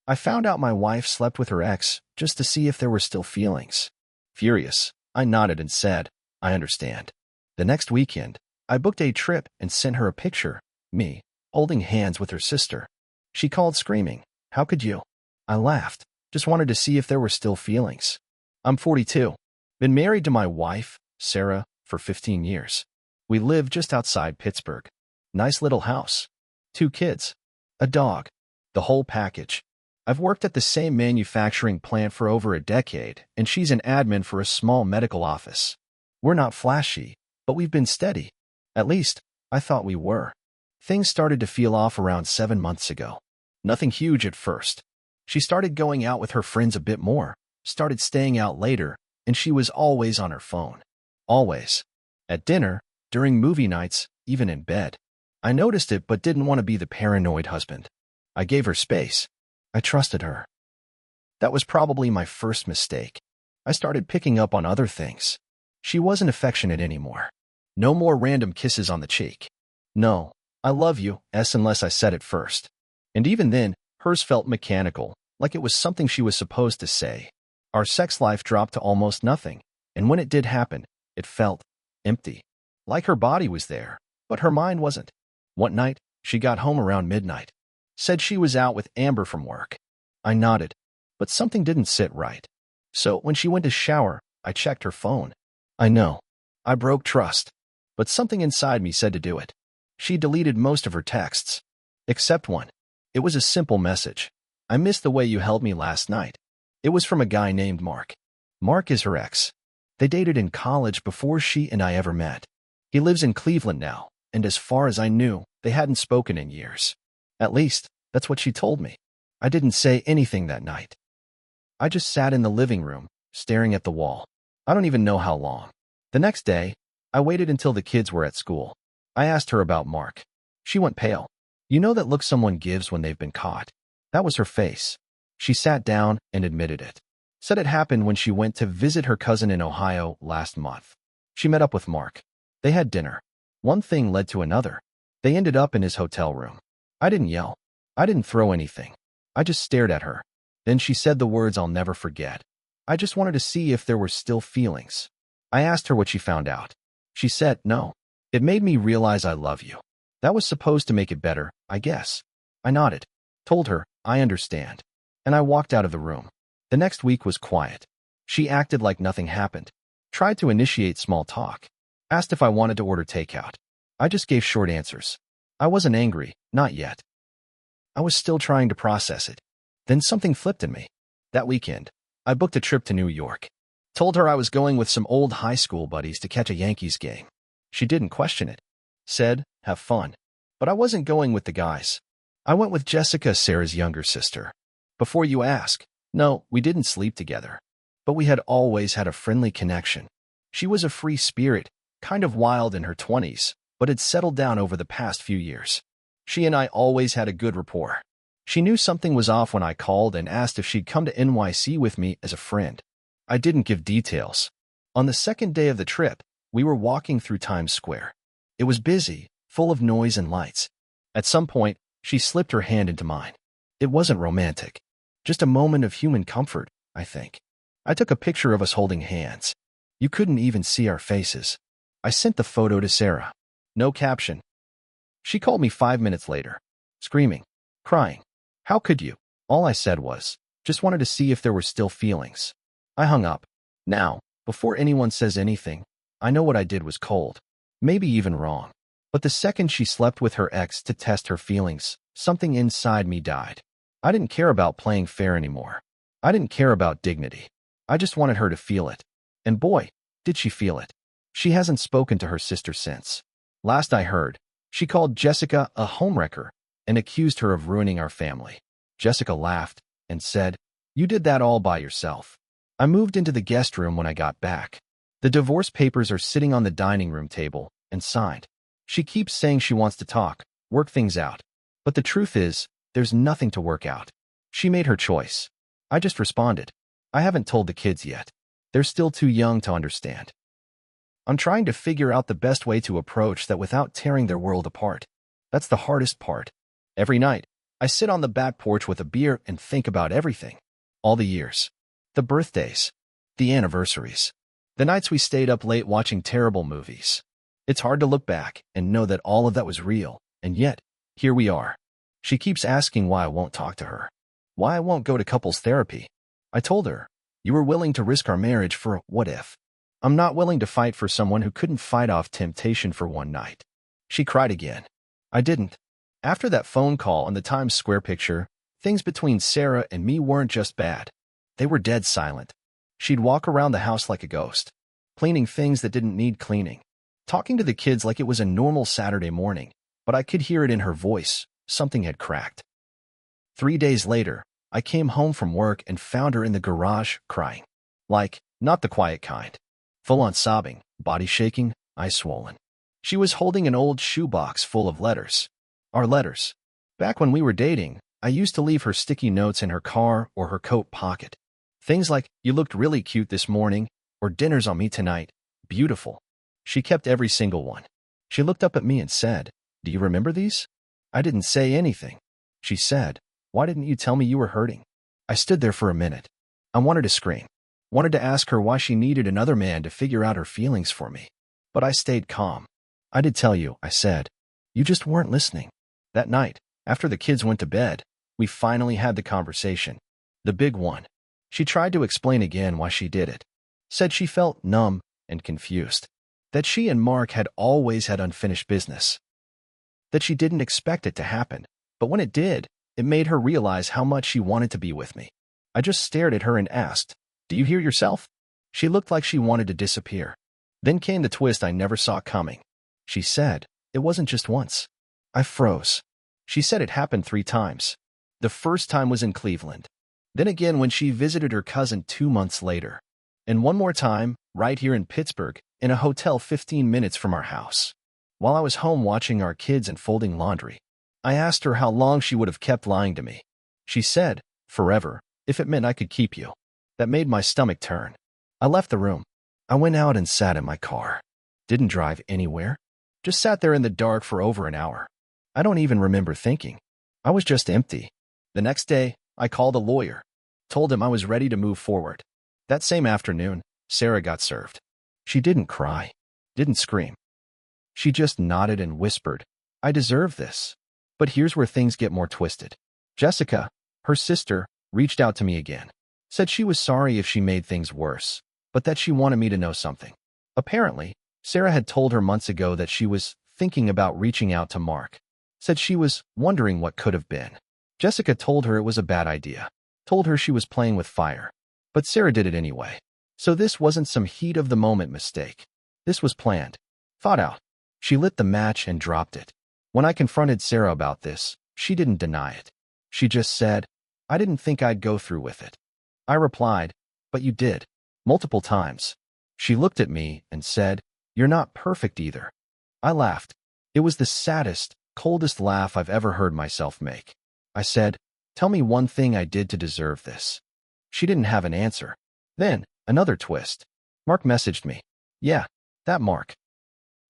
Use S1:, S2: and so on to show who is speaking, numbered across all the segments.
S1: I found out my wife slept with her ex just to see if there were still feelings. Furious, I nodded and said, I understand. The next weekend, I booked a trip and sent her a picture, me, holding hands with her sister. She called screaming, "How could you?" I laughed, just wanted to see if there were still feelings. I'm 42. Been married to my wife, Sarah, for 15 years. We live just outside Pittsburgh. Nice little house. 2 kids. A dog. The whole package. I've worked at the same manufacturing plant for over a decade, and she's an admin for a small medical office. We're not flashy, but we've been steady. At least, I thought we were. Things started to feel off around 7 months ago. Nothing huge at first. She started going out with her friends a bit more, started staying out later, and she was always on her phone. Always. At dinner, during movie nights, even in bed. I noticed it but didn't want to be the paranoid husband. I gave her space. I trusted her. That was probably my first mistake. I started picking up on other things. She wasn't affectionate anymore. No more random kisses on the cheek. No, I love you, unless I said it first. And even then, hers felt mechanical, like it was something she was supposed to say. Our sex life dropped to almost nothing, and when it did happen, it felt empty. Like her body was there, but her mind wasn't. One night, she got home around midnight. Said she was out with Amber from work. I nodded, but something didn't sit right. So when she went to shower, I checked her phone. I know. I broke trust. But something inside me said to do it. She deleted most of her texts. Except one. It was a simple message. I missed the way you held me last night. It was from a guy named Mark. Mark is her ex. They dated in college before she and I ever met. He lives in Cleveland now, and as far as I knew, they hadn't spoken in years. At least, that's what she told me. I didn't say anything that night. I just sat in the living room, staring at the wall. I don't even know how long. The next day, I waited until the kids were at school. I asked her about Mark. She went pale. You know that look someone gives when they've been caught? That was her face. She sat down and admitted it. Said it happened when she went to visit her cousin in Ohio last month. She met up with Mark. They had dinner. One thing led to another. They ended up in his hotel room. I didn't yell. I didn't throw anything. I just stared at her. Then she said the words I'll never forget. I just wanted to see if there were still feelings. I asked her what she found out. She said, no. It made me realize I love you. That was supposed to make it better, I guess. I nodded. Told her, I understand. And I walked out of the room. The next week was quiet. She acted like nothing happened. Tried to initiate small talk. Asked if I wanted to order takeout. I just gave short answers. I wasn't angry, not yet. I was still trying to process it. Then something flipped in me. That weekend, I booked a trip to New York. Told her I was going with some old high school buddies to catch a Yankees game. She didn't question it. Said, have fun. But I wasn't going with the guys. I went with Jessica, Sarah's younger sister. Before you ask, no, we didn't sleep together. But we had always had a friendly connection. She was a free spirit, kind of wild in her 20s, but had settled down over the past few years. She and I always had a good rapport. She knew something was off when I called and asked if she'd come to NYC with me as a friend. I didn't give details. On the second day of the trip, we were walking through Times Square. It was busy, full of noise and lights. At some point, she slipped her hand into mine. It wasn't romantic. Just a moment of human comfort, I think. I took a picture of us holding hands. You couldn't even see our faces. I sent the photo to Sarah. No caption. She called me 5 minutes later, screaming, crying. How could you? All I said was, just wanted to see if there were still feelings. I hung up. Now, before anyone says anything, I know what I did was cold, maybe even wrong. But the second she slept with her ex to test her feelings, something inside me died. I didn't care about playing fair anymore. I didn't care about dignity. I just wanted her to feel it. And boy, did she feel it. She hasn't spoken to her sister since. Last I heard, she called Jessica a homewrecker and accused her of ruining our family. Jessica laughed and said, you did that all by yourself. I moved into the guest room when I got back. The divorce papers are sitting on the dining room table and signed. She keeps saying she wants to talk, work things out. But the truth is, there's nothing to work out. She made her choice. I just responded. I haven't told the kids yet. They're still too young to understand. I'm trying to figure out the best way to approach that without tearing their world apart. That's the hardest part. Every night, I sit on the back porch with a beer and think about everything. All the years. The birthdays. The anniversaries. The nights we stayed up late watching terrible movies. It's hard to look back and know that all of that was real, and yet, here we are. She keeps asking why I won't talk to her. Why I won't go to couples therapy. I told her, you were willing to risk our marriage for a what if. I'm not willing to fight for someone who couldn't fight off temptation for one night. She cried again. I didn't. After that phone call and the Times Square picture, things between Sarah and me weren't just bad. They were dead silent. She'd walk around the house like a ghost, cleaning things that didn't need cleaning, talking to the kids like it was a normal Saturday morning, but I could hear it in her voice. Something had cracked. 3 days later, I came home from work and found her in the garage, crying. Like, not the quiet kind. Full-on sobbing, body shaking, eyes swollen. She was holding an old shoebox full of letters. Our letters. Back when we were dating, I used to leave her sticky notes in her car or her coat pocket. Things like, you looked really cute this morning, or dinner's on me tonight. Beautiful. She kept every single one. She looked up at me and said, do you remember these? I didn't say anything. She said, why didn't you tell me you were hurting? I stood there for a minute. I wanted to scream. Wanted to ask her why she needed another man to figure out her feelings for me. But I stayed calm. I did tell you, I said. You just weren't listening. That night, after the kids went to bed, we finally had the conversation. The big one. She tried to explain again why she did it. Said she felt numb and confused. That she and Mark had always had unfinished business. That she didn't expect it to happen, but when it did, it made her realize how much she wanted to be with me. I just stared at her and asked, do you hear yourself? She looked like she wanted to disappear. Then came the twist I never saw coming. She said, it wasn't just once. I froze. She said it happened 3 times. The first time was in Cleveland. Then again when she visited her cousin 2 months later. And one more time, right here in Pittsburgh, in a hotel 15 minutes from our house. While I was home watching our kids and folding laundry, I asked her how long she would have kept lying to me. She said, forever, if it meant I could keep you. That made my stomach turn. I left the room. I went out and sat in my car. Didn't drive anywhere. Just sat there in the dark for over an hour. I don't even remember thinking. I was just empty. The next day, I called a lawyer. Told him I was ready to move forward. That same afternoon, Sarah got served. She didn't cry. Didn't scream. She just nodded and whispered, I deserve this. But here's where things get more twisted. Jessica, her sister, reached out to me again. Said she was sorry if she made things worse, but that she wanted me to know something. Apparently, Sarah had told her months ago that she was thinking about reaching out to Mark. Said she was wondering what could have been. Jessica told her it was a bad idea. Told her she was playing with fire. But Sarah did it anyway. So this wasn't some heat-of-the-moment mistake. This was planned. Thought out. She lit the match and dropped it. When I confronted Sarah about this, she didn't deny it. She just said, I didn't think I'd go through with it. I replied, but you did. Multiple times. She looked at me and said, you're not perfect either. I laughed. It was the saddest, coldest laugh I've ever heard myself make. I said, tell me one thing I did to deserve this. She didn't have an answer. Then, another twist. Mark messaged me. Yeah, that Mark.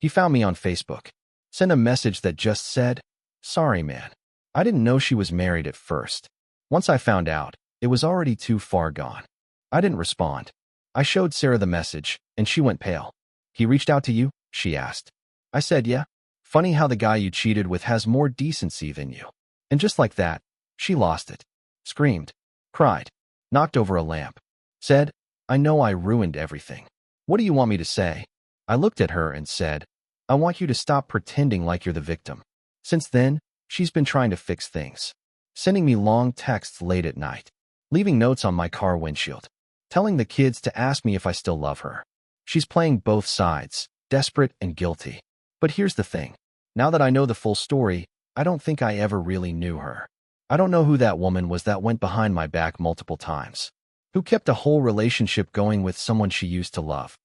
S1: He found me on Facebook. Sent a message that just said, sorry man. I didn't know she was married at first. Once I found out, it was already too far gone. I didn't respond. I showed Sarah the message, and she went pale. He reached out to you? She asked. I said, yeah. Funny how the guy you cheated with has more decency than you. And just like that, she lost it. Screamed. Cried. Knocked over a lamp. Said, I know I ruined everything. What do you want me to say? I looked at her and said, I want you to stop pretending like you're the victim. Since then, she's been trying to fix things. Sending me long texts late at night. Leaving notes on my car windshield. Telling the kids to ask me if I still love her. She's playing both sides, desperate and guilty. But here's the thing. Now that I know the full story, I don't think I ever really knew her. I don't know who that woman was that went behind my back multiple times. Who kept a whole relationship going with someone she used to love.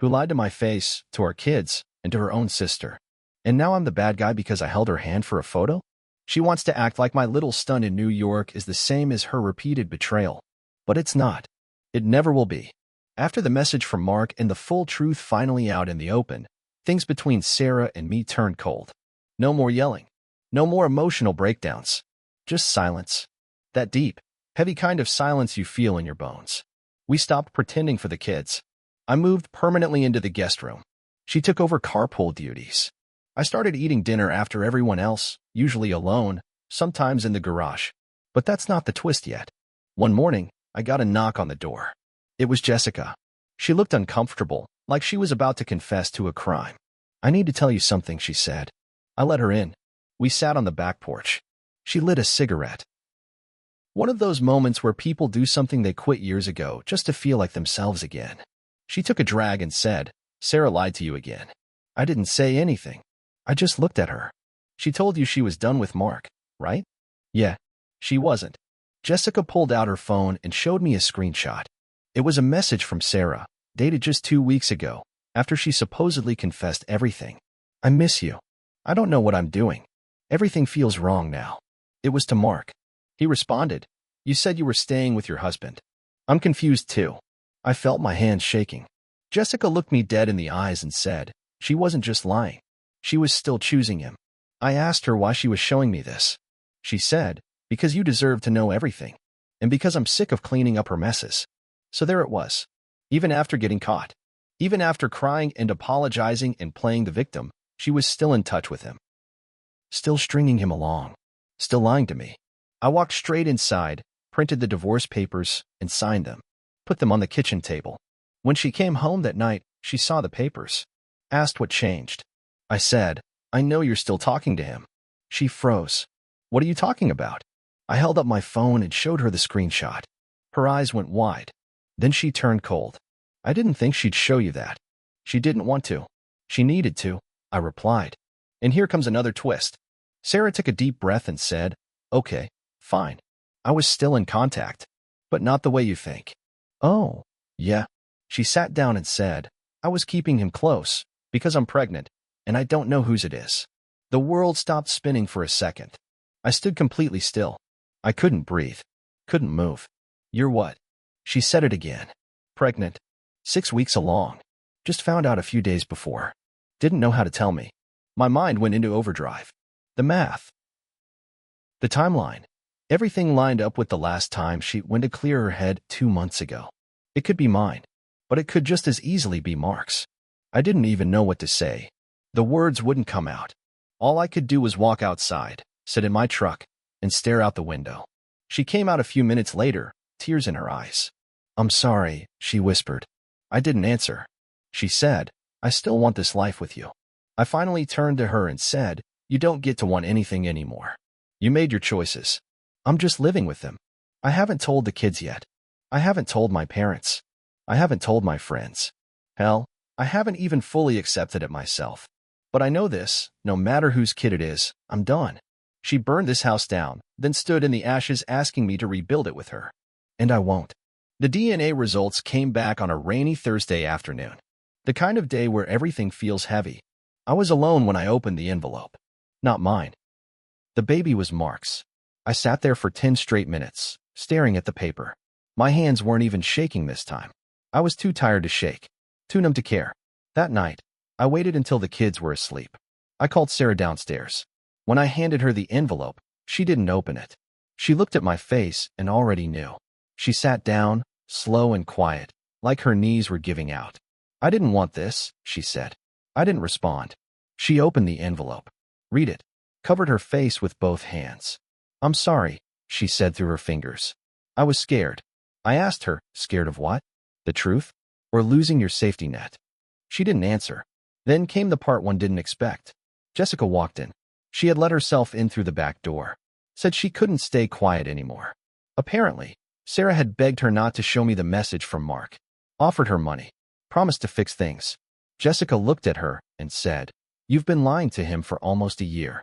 S1: Who lied to my face, to our kids, and to her own sister. And now I'm the bad guy because I held her hand for a photo? She wants to act like my little stunt in New York is the same as her repeated betrayal. But it's not. It never will be. After the message from Mark and the full truth finally out in the open, things between Sarah and me turned cold. No more yelling. No more emotional breakdowns. Just silence. That deep, heavy kind of silence you feel in your bones. We stopped pretending for the kids. I moved permanently into the guest room. She took over carpool duties. I started eating dinner after everyone else, usually alone, sometimes in the garage. But that's not the twist yet. One morning, I got a knock on the door. It was Jessica. She looked uncomfortable, like she was about to confess to a crime. "I need to tell you something," she said. I let her in. We sat on the back porch. She lit a cigarette. One of those moments where people do something they quit years ago just to feel like themselves again. She took a drag and said, "Sarah lied to you again." I didn't say anything. I just looked at her. "She told you she was done with Mark, right?" "Yeah, she wasn't." Jessica pulled out her phone and showed me a screenshot. It was a message from Sarah, dated just 2 weeks ago, after she supposedly confessed everything. "I miss you. I don't know what I'm doing. Everything feels wrong now." It was to Mark. He responded, "You said you were staying with your husband." "I'm confused too." I felt my hands shaking. Jessica looked me dead in the eyes and said, she wasn't just lying. She was still choosing him. I asked her why she was showing me this. She said, "Because you deserve to know everything. And because I'm sick of cleaning up her messes." So there it was. Even after getting caught, even after crying and apologizing and playing the victim, she was still in touch with him. Still stringing him along. Still lying to me. I walked straight inside, printed the divorce papers, and signed them. Put them on the kitchen table. When she came home that night, she saw the papers. Asked what changed. I said, "I know you're still talking to him." She froze. "What are you talking about?" I held up my phone and showed her the screenshot. Her eyes went wide. Then she turned cold. "I didn't think she'd show you that." "She didn't want to. She needed to," I replied. And here comes another twist. Sarah took a deep breath and said, "Okay, fine. I was still in contact. But not the way you think." "Oh, yeah." She sat down and said, "I was keeping him close, because I'm pregnant, and I don't know whose it is." The world stopped spinning for a second. I stood completely still. I couldn't breathe. Couldn't move. "You're what?" She said it again. "Pregnant. 6 weeks along. Just found out a few days before. Didn't know how to tell me." My mind went into overdrive. The math. The timeline. Everything lined up with the last time she went to clear her head 2 months ago. It could be mine, but it could just as easily be Mark's. I didn't even know what to say. The words wouldn't come out. All I could do was walk outside, sit in my truck, and stare out the window. She came out a few minutes later, tears in her eyes. "I'm sorry," she whispered. I didn't answer. She said, "I still want this life with you." I finally turned to her and said, "You don't get to want anything anymore. You made your choices. I'm just living with them. I haven't told the kids yet. I haven't told my parents. I haven't told my friends. Hell, I haven't even fully accepted it myself. But I know this, no matter whose kid it is, I'm done." She burned this house down, then stood in the ashes asking me to rebuild it with her. And I won't. The DNA results came back on a rainy Thursday afternoon. The kind of day where everything feels heavy. I was alone when I opened the envelope. Not mine. The baby was Mark's. I sat there for 10 straight minutes, staring at the paper. My hands weren't even shaking this time. I was too tired to shake, too numb to care. That night, I waited until the kids were asleep. I called Sarah downstairs. When I handed her the envelope, she didn't open it. She looked at my face and already knew. She sat down, slow and quiet, like her knees were giving out. "I didn't want this," she said. I didn't respond. She opened the envelope. "Read it." Covered her face with both hands. "I'm sorry," she said through her fingers. I was scared. I asked her, "Scared of what? The truth? Or losing your safety net?" She didn't answer. Then came the part one didn't expect. Jessica walked in. She had let herself in through the back door. Said she couldn't stay quiet anymore. Apparently, Sarah had begged her not to show me the message from Mark. Offered her money. Promised to fix things. Jessica looked at her and said, "You've been lying to him for almost a year.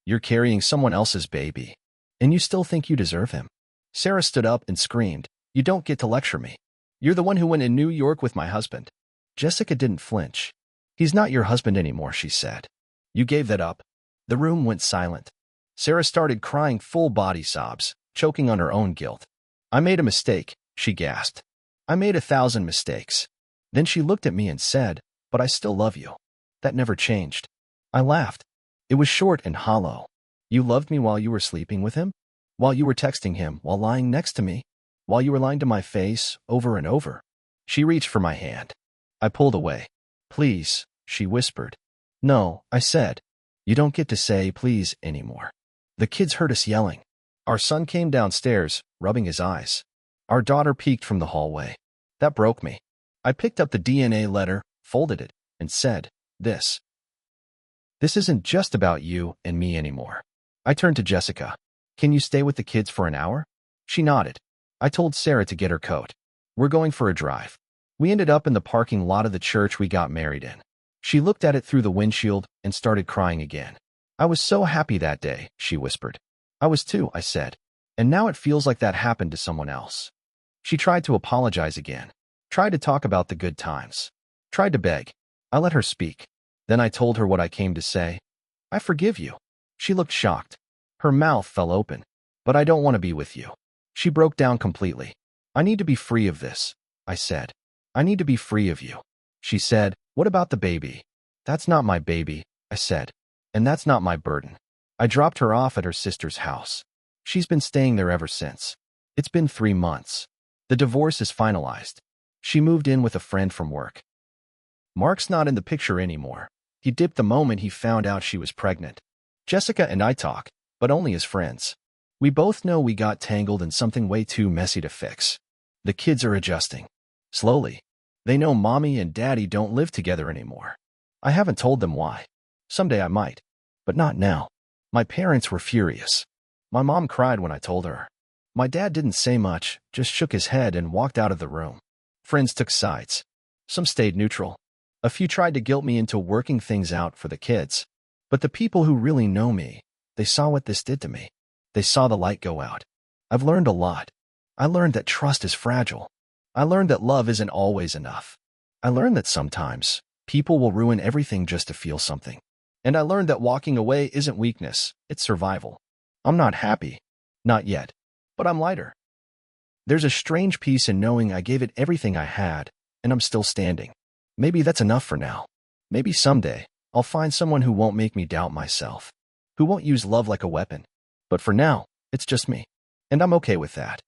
S1: You're carrying someone else's baby. And you still think you deserve him." Sarah stood up and screamed, "You don't get to lecture me. You're the one who went in New York with my husband." Jessica didn't flinch. "He's not your husband anymore," she said. "You gave that up." The room went silent. Sarah started crying full body sobs, choking on her own guilt. "I made a mistake," she gasped. "I made 1,000 mistakes." Then she looked at me and said, "But I still love you. That never changed." I laughed. It was short and hollow. You loved me while you were sleeping with him? While you were texting him, while lying next to me? While you were lying to my face over and over? She reached for my hand. I pulled away. Please, she whispered. No, I said. You don't get to say please anymore. The kids heard us yelling. Our son came downstairs, rubbing his eyes. Our daughter peeked from the hallway. That broke me. I picked up the DNA letter, folded it, and said, This isn't just about you and me anymore. I turned to Jessica. Can you stay with the kids for an hour? She nodded. I told Sarah to get her coat. We're going for a drive. We ended up in the parking lot of the church we got married in. She looked at it through the windshield and started crying again. I was so happy that day, she whispered. I was too, I said. And now it feels like that happened to someone else. She tried to apologize again. Tried to talk about the good times. Tried to beg. I let her speak. Then I told her what I came to say. I forgive you. She looked shocked. Her mouth fell open. But I don't want to be with you. She broke down completely. I need to be free of this, I said. I need to be free of you. She said, What about the baby? That's not my baby, I said. And that's not my burden. I dropped her off at her sister's house. She's been staying there ever since. It's been 3 months. The divorce is finalized. She moved in with a friend from work. Mark's not in the picture anymore. He dipped the moment he found out she was pregnant. Jessica and I talk, but only as friends. We both know we got tangled in something way too messy to fix. The kids are adjusting. Slowly. They know mommy and daddy don't live together anymore. I haven't told them why. Someday I might. But not now. My parents were furious. My mom cried when I told her. My dad didn't say much, just shook his head and walked out of the room. Friends took sides. Some stayed neutral. A few tried to guilt me into working things out for the kids. But the people who really know me, they saw what this did to me. They saw the light go out. I've learned a lot. I learned that trust is fragile. I learned that love isn't always enough. I learned that sometimes people will ruin everything just to feel something. And I learned that walking away isn't weakness, it's survival. I'm not happy. Not yet. But I'm lighter. There's a strange peace in knowing I gave it everything I had, and I'm still standing. Maybe that's enough for now. Maybe someday, I'll find someone who won't make me doubt myself, who won't use love like a weapon. But for now, it's just me. And I'm okay with that.